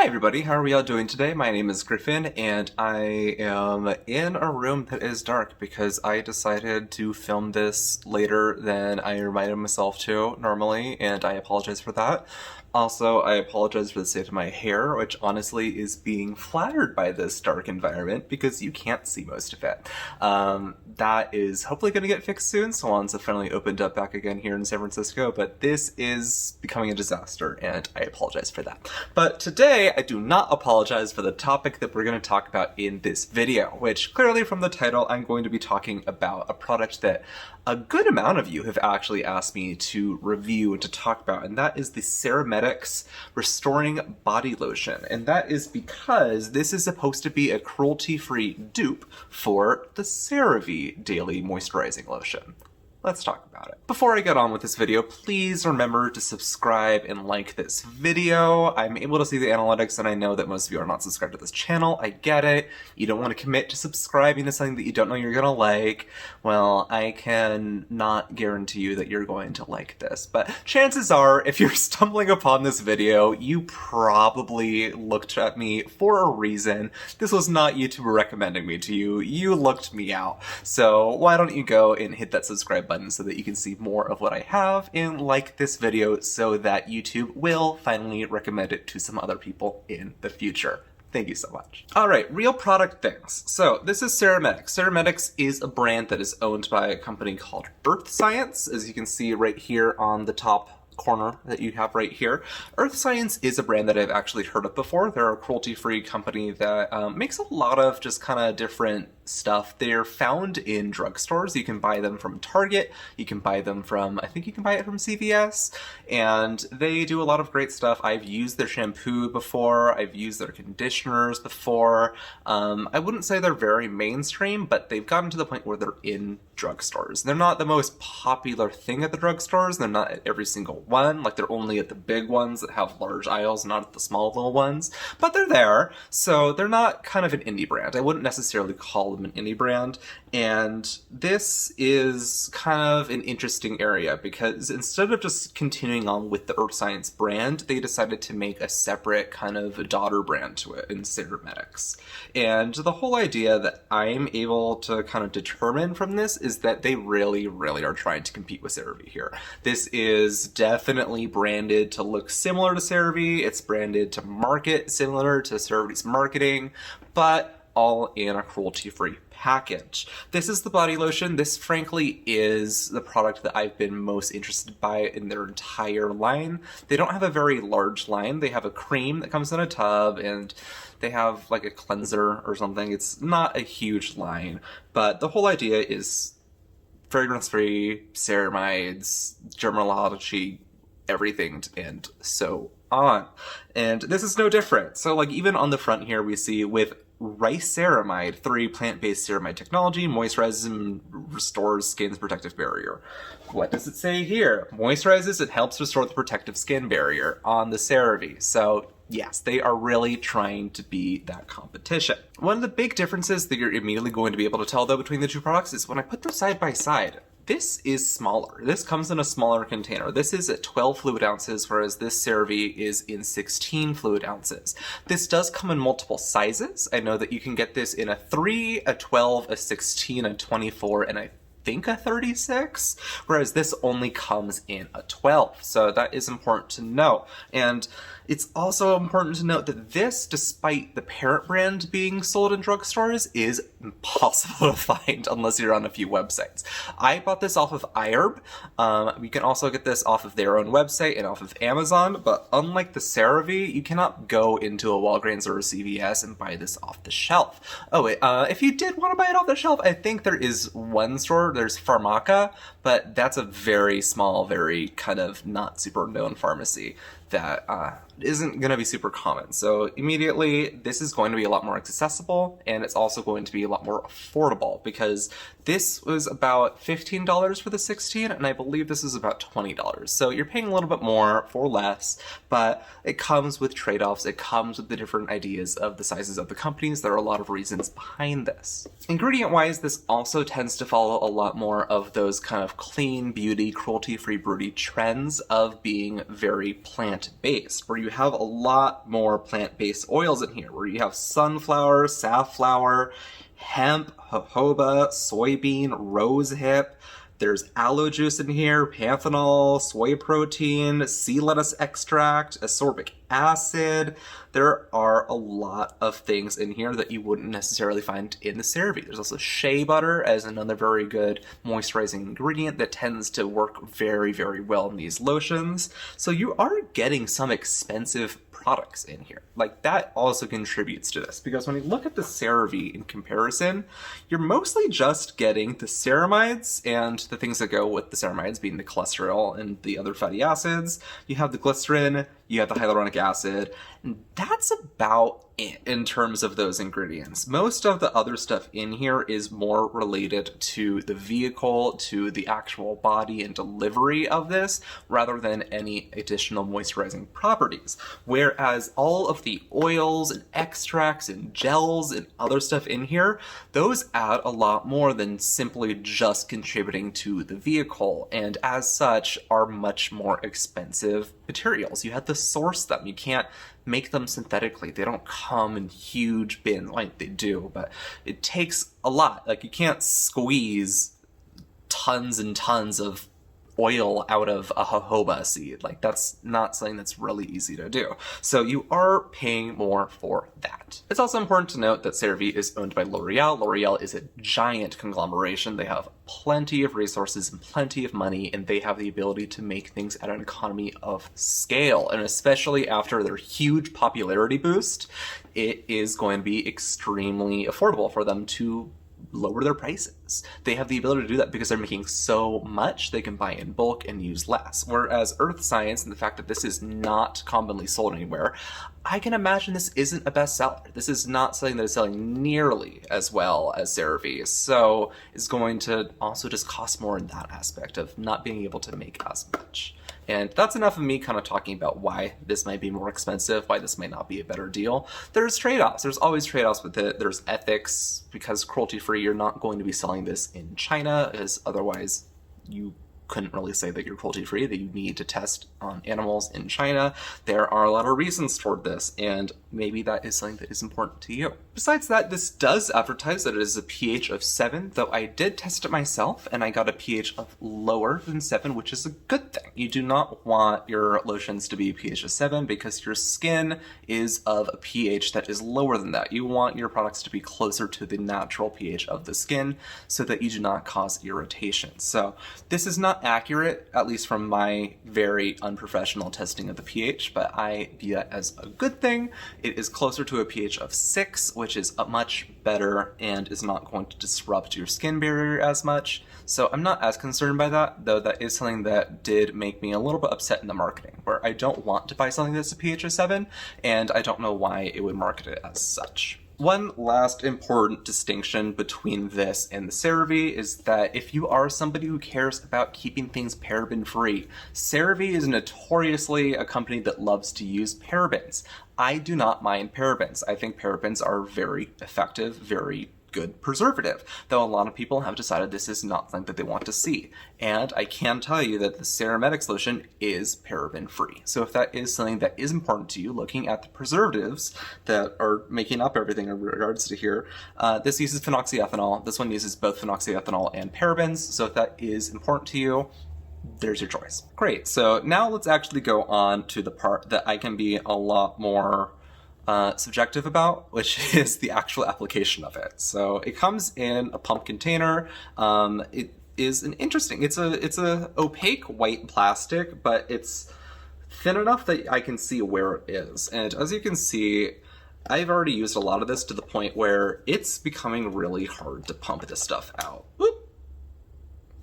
everybody, how are we all doing today? My name is Griffin, and I am in a room that is dark because I decided to film this later than I reminded myself to normally, and I apologize for that. Also, I apologize for the state of my hair, which honestly is being flattered by this dark environment because you can't see most of it. That is hopefully going to get fixed soon. Salons have finally opened up back again here in San Francisco, but this is becoming a disaster, and I apologize for that. But today, I do not apologize for the topic that we're going to talk about in this video, which clearly from the title, I'm going to be talking about a product that a good amount of you have actually asked me to review and to talk about, and that is the Ceramedx Restoring Body Lotion. And that is because this is supposed to be a cruelty-free dupe for the CeraVe Daily Moisturizing Lotion. Let's talk about it. Before I get on with this video, please remember to subscribe and like this video. I'm able to see the analytics, and I know that most of you are not subscribed to this channel. I get it. You don't want to commit to subscribing to something that you don't know you're gonna like. Well, I can not guarantee you that you're going to like this, but chances are, if you're stumbling upon this video, you probably looked at me for a reason. This was not YouTube recommending me to you. You looked me out. So why don't you go and hit that subscribe button so that you can see more of what I have and like this video so that YouTube will finally recommend it to some other people in the future. Thank you so much. All right, real product things. So this is Ceramedx. Ceramedx is a brand that is owned by a company called Earth Science, as you can see right here on the top corner that you have right here. Earth Science is a brand that I've actually heard of before. They're a cruelty-free company that makes a lot of just kind of different stuff. They're found in drugstores. You can buy them from Target. You can buy them from, I think you can buy it from CVS. And they do a lot of great stuff. I've used their shampoo before. I've used their conditioners before. I wouldn't say they're very mainstream, but they've gotten to the point where they're in drugstores. They're not the most popular thing at the drugstores. They're not at every single one. Like, they're only at the big ones that have large aisles, not at the small little ones. But they're there, so they're not kind of an indie brand. I wouldn't necessarily call them an indie brand. And this is kind of an interesting area because instead of just continuing on with the Earth Science brand, they decided to make a separate kind of daughter brand to it in Ceramedx. And the whole idea that I'm able to kind of determine from this is that they really, really are trying to compete with CeraVe here. This is definitely branded to look similar to CeraVe. It's branded to market similar to CeraVe's marketing, but all in a cruelty-free package. This is the body lotion. This, frankly, is the product that I've been most interested by in their entire line. They don't have a very large line. They have a cream that comes in a tub, and they have like a cleanser or something. It's not a huge line, but the whole idea is fragrance-free, ceramides, dermatology, everything, and so on. And this is no different. So like even on the front here, we see with Riceramide 3 plant-based ceramide technology, moisturizes and restores skin's protective barrier. What does it say here? Moisturizes and helps restore the protective skin barrier on the CeraVe. So yes, they are really trying to be that competition. One of the big differences that you're immediately going to be able to tell though between the two products is when I put them side by side, this is smaller. This comes in a smaller container. This is at 12 fluid ounces, whereas this CeraVe is in 16 fluid ounces. This does come in multiple sizes. I know that you can get this in a 3, a 12, a 16, a 24, and I think a 36, whereas this only comes in a 12. So that is important to know. And it's also important to note that this, despite the parent brand being sold in drugstores, is impossible to find unless you're on a few websites. I bought this off of iHerb. You can also get this off of their own website and off of Amazon, but unlike the CeraVe, you cannot go into a Walgreens or a CVS and buy this off the shelf. Oh, wait, if you did want to buy it off the shelf, I think there is one store, there's Pharmaca, but that's a very small, very kind of not super known pharmacy that isn't going to be super common. So immediately, this is going to be a lot more accessible, and it's also going to be a lot more affordable because this was about $15 for the 16, and I believe this is about $20. So you're paying a little bit more for less, but it comes with trade-offs. It comes with the different ideas of the sizes of the companies. There are a lot of reasons behind this. Ingredient-wise, this also tends to follow a lot more of those kind of clean beauty, cruelty-free beauty trends of being very plant plant-based, where you have a lot more plant-based oils in here, where you have sunflower, safflower, hemp, jojoba, soybean, rosehip. There's aloe juice in here, panthenol, soy protein, sea lettuce extract, ascorbic acid. There are a lot of things in here that you wouldn't necessarily find in the CeraVe. There's also shea butter as another very good moisturizing ingredient that tends to work very, very well in these lotions. So you are getting some expensive products in here. Like, that also contributes to this, because when you look at the CeraVe in comparison, you're mostly just getting the ceramides and the things that go with the ceramides, being the cholesterol and the other fatty acids. You have the glycerin, you have the hyaluronic acid, and that's about it in terms of those ingredients. Most of the other stuff in here is more related to the vehicle, to the actual body and delivery of this, rather than any additional moisturizing properties. Whereas all of the oils and extracts and gels and other stuff in here, those add a lot more than simply just contributing to the vehicle, and as such are much more expensive materials. You have to source them. You can't make them synthetically. They don't come in huge bins. Like, they do, but it takes a lot. Like, you can't squeeze tons and tons of oil out of a jojoba seed. Like, that's not something that's really easy to do. So you are paying more for that. It's also important to note that CeraVe is owned by L'Oreal. L'Oreal is a giant conglomeration. They have plenty of resources and plenty of money, and they have the ability to make things at an economy of scale. And especially after their huge popularity boost, it is going to be extremely affordable for them to lower their prices. They have the ability to do that because they're making so much, they can buy in bulk and use less. Whereas Earth Science, and the fact that this is not commonly sold anywhere, I can imagine this isn't a bestseller. This is not something that is selling nearly as well as CeraVe, so it's going to also just cost more in that aspect of not being able to make as much. And that's enough of me kind of talking about why this might be more expensive, why this might not be a better deal. There's trade-offs. There's always trade-offs with it. There's ethics, because cruelty-free, you're not going to be selling this in China, as otherwise you couldn't really say that you're cruelty-free, that you need to test on animals in China. There are a lot of reasons toward this, and maybe that is something that is important to you. Besides that, this does advertise that it is a pH of 7, though I did test it myself, and I got a pH of lower than 7, which is a good thing. You do not want your lotions to be pH of 7 because your skin is of a pH that is lower than that. You want your products to be closer to the natural pH of the skin so that you do not cause irritation. So this is not accurate, at least from my very unprofessional testing of the pH, but I view that as a good thing. It is closer to a pH of 6, which is much better and is not going to disrupt your skin barrier as much. So I'm not as concerned by that, though that is something that did make me a little bit upset in the marketing, where I don't want to buy something that's a pH of 7, and I don't know why it would market it as such. One last important distinction between this and the CeraVe is that if you are somebody who cares about keeping things paraben-free, CeraVe is notoriously a company that loves to use parabens. I do not mind parabens. I think parabens are very effective, very good preservative, though a lot of people have decided this is not something that they want to see. And I can tell you that the Ceramedx lotion is paraben-free. So if that is something that is important to you, looking at the preservatives that are making up everything in regards to here, this uses phenoxyethanol. This one uses both phenoxyethanol and parabens. So if that is important to you, there's your choice. Great, so now let's actually go on to the part that I can be a lot more subjective about, which is the actual application of it. So it comes in a pump container. It is an interesting, it's a opaque white plastic, but it's thin enough that I can see where it is. And as you can see, I've already used a lot of this to the point where it's becoming really hard to pump this stuff out. Whoop!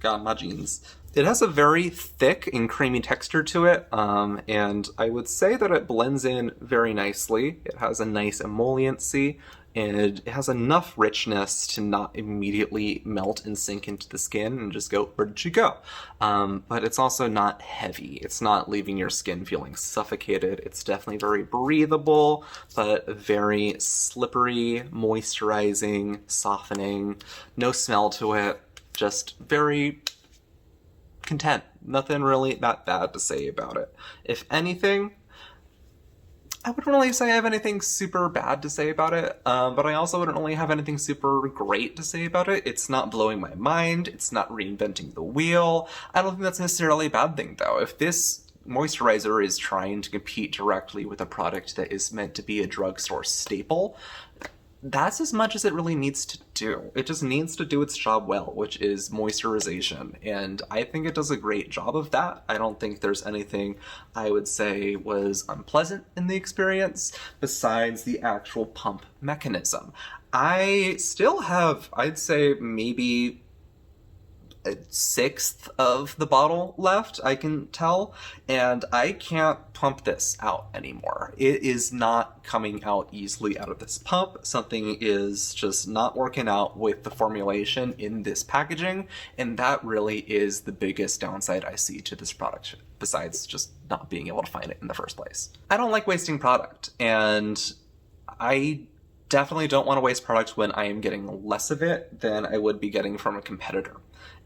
Got my jeans. It has a very thick and creamy texture to it, and I would say that it blends in very nicely. It has a nice emolliency, and it has enough richness to not immediately melt and sink into the skin and just go, where did you go? But it's also not heavy. It's not leaving your skin feeling suffocated. It's definitely very breathable, but very slippery, moisturizing, softening, no smell to it, just very content. Nothing really that bad to say about it. If anything, I wouldn't really say I have anything super bad to say about it, but I also wouldn't really have anything super great to say about it. It's not blowing my mind. It's not reinventing the wheel. I don't think that's necessarily a bad thing, though. If this moisturizer is trying to compete directly with a product that is meant to be a drugstore staple, that's as much as it really needs to do. It just needs to do its job well, which is moisturization. And I think it does a great job of that. I don't think there's anything I would say was unpleasant in the experience besides the actual pump mechanism. I still have, I'd say, maybe a sixth of the bottle left, I can tell, and I can't pump this out anymore. It is not coming out easily out of this pump. Something is just not working out with the formulation in this packaging, and that really is the biggest downside I see to this product, besides just not being able to find it in the first place. I don't like wasting product, and I definitely don't want to waste product when I am getting less of it than I would be getting from a competitor.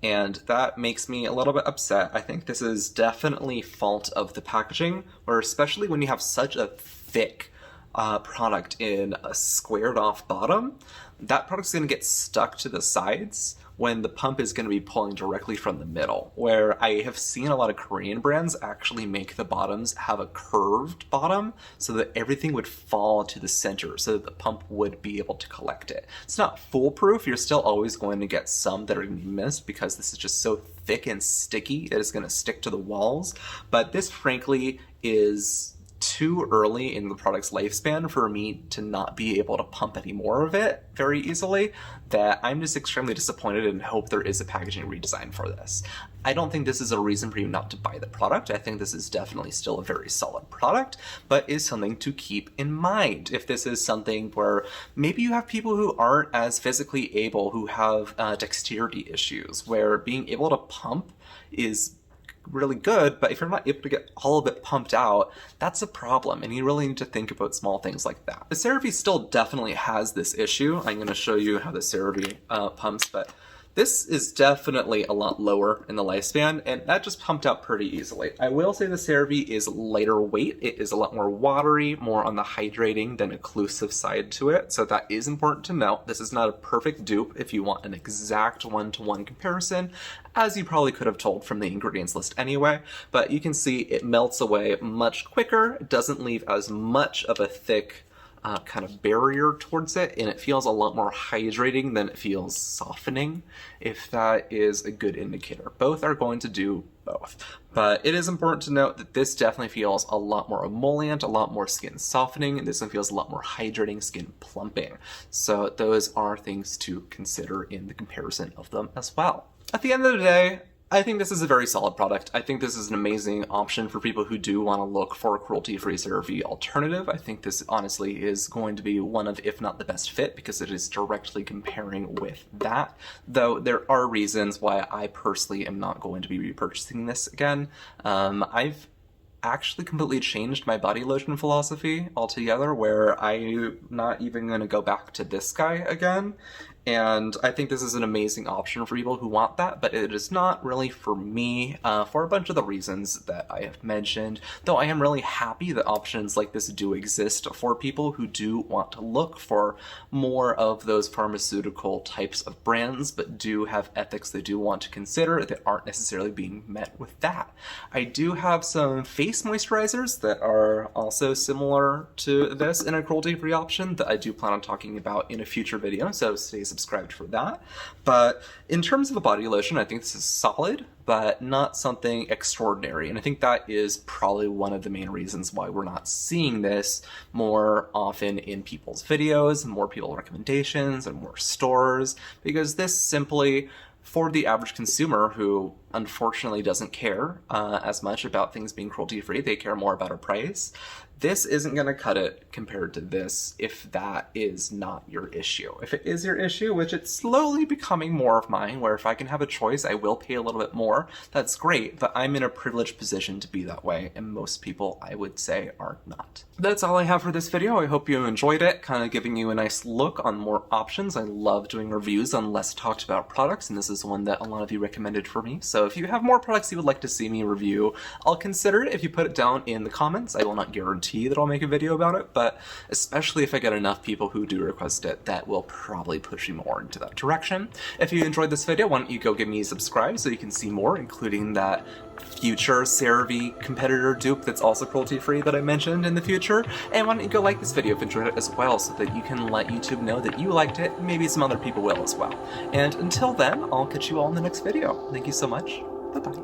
And that makes me a little bit upset. I think this is definitely fault of the packaging, where especially when you have such a thick product in a squared off bottom, that product's going to get stuck to the sides when the pump is going to be pulling directly from the middle, where I have seen a lot of Korean brands actually make the bottoms have a curved bottom so that everything would fall to the center so that the pump would be able to collect it. It's not foolproof. You're still always going to get some that are going to be missed because this is just so thick and sticky that it's going to stick to the walls. But this, frankly, is too early in the product's lifespan for me to not be able to pump any more of it very easily, that I'm just extremely disappointed and hope there is a packaging redesign for this. I don't think this is a reason for you not to buy the product. I think this is definitely still a very solid product, but is something to keep in mind. If this is something where maybe you have people who aren't as physically able, who have dexterity issues, where being able to pump is really good, but if you're not able to get all of it pumped out, that's a problem, and you really need to think about small things like that. The CeraVe still definitely has this issue. I'm going to show you how the CeraVe pumps, but this is definitely a lot lower in the lifespan, and that just pumped out pretty easily. I will say the CeraVe is lighter weight. It is a lot more watery, more on the hydrating than occlusive side to it, so that is important to note. This is not a perfect dupe if you want an exact one-to-one comparison, as you probably could have told from the ingredients list anyway, but you can see it melts away much quicker. It doesn't leave as much of a thick kind of barrier towards it, and it feels a lot more hydrating than it feels softening, if that is a good indicator. Both are going to do both, but it is important to note that this definitely feels a lot more emollient, a lot more skin softening, and this one feels a lot more hydrating, skin plumping. So those are things to consider in the comparison of them as well. At the end of the day, I think this is a very solid product. I think this is an amazing option for people who do want to look for a cruelty-free CeraVe alternative. I think this honestly is going to be one of, if not the best fit, because it is directly comparing with that. Though there are reasons why I personally am not going to be repurchasing this again. I've actually completely changed my body lotion philosophy altogether, where I'm not even going to go back to this guy again. And I think this is an amazing option for people who want that, but it is not really for me for a bunch of the reasons that I have mentioned, though I am really happy that options like this do exist for people who do want to look for more of those pharmaceutical types of brands, but do have ethics they do want to consider that aren't necessarily being met with that. I do have some face moisturizers that are also similar to this in a cruelty-free option that I do plan on talking about in a future video, so stay subscribed for that. But in terms of a body lotion, I think this is solid, but not something extraordinary. And I think that is probably one of the main reasons why we're not seeing this more often in people's videos, more people recommendations, and more stores, because this simply, for the average consumer who unfortunately doesn't care as much about things being cruelty-free, they care more about a price, this isn't going to cut it compared to this if that is not your issue. If it is your issue, which it's slowly becoming more of mine, where if I can have a choice, I will pay a little bit more, that's great, but I'm in a privileged position to be that way, and most people, I would say, are not. That's all I have for this video. I hope you enjoyed it, kind of giving you a nice look on more options. I love doing reviews on less talked about products, and this is one that a lot of you recommended for me. So if you have more products you would like to see me review, I'll consider it if you put it down in the comments. I will not guarantee guarantee that I'll make a video about it, but especially if I get enough people who do request it, that will probably push me more into that direction. If you enjoyed this video, why don't you go give me a subscribe so you can see more, including that future CeraVe competitor dupe that's also cruelty-free that I mentioned in the future. And why don't you go like this video if you enjoyed it as well, so that you can let YouTube know that you liked it, maybe some other people will as well. And until then, I'll catch you all in the next video. Thank you so much. Bye-bye.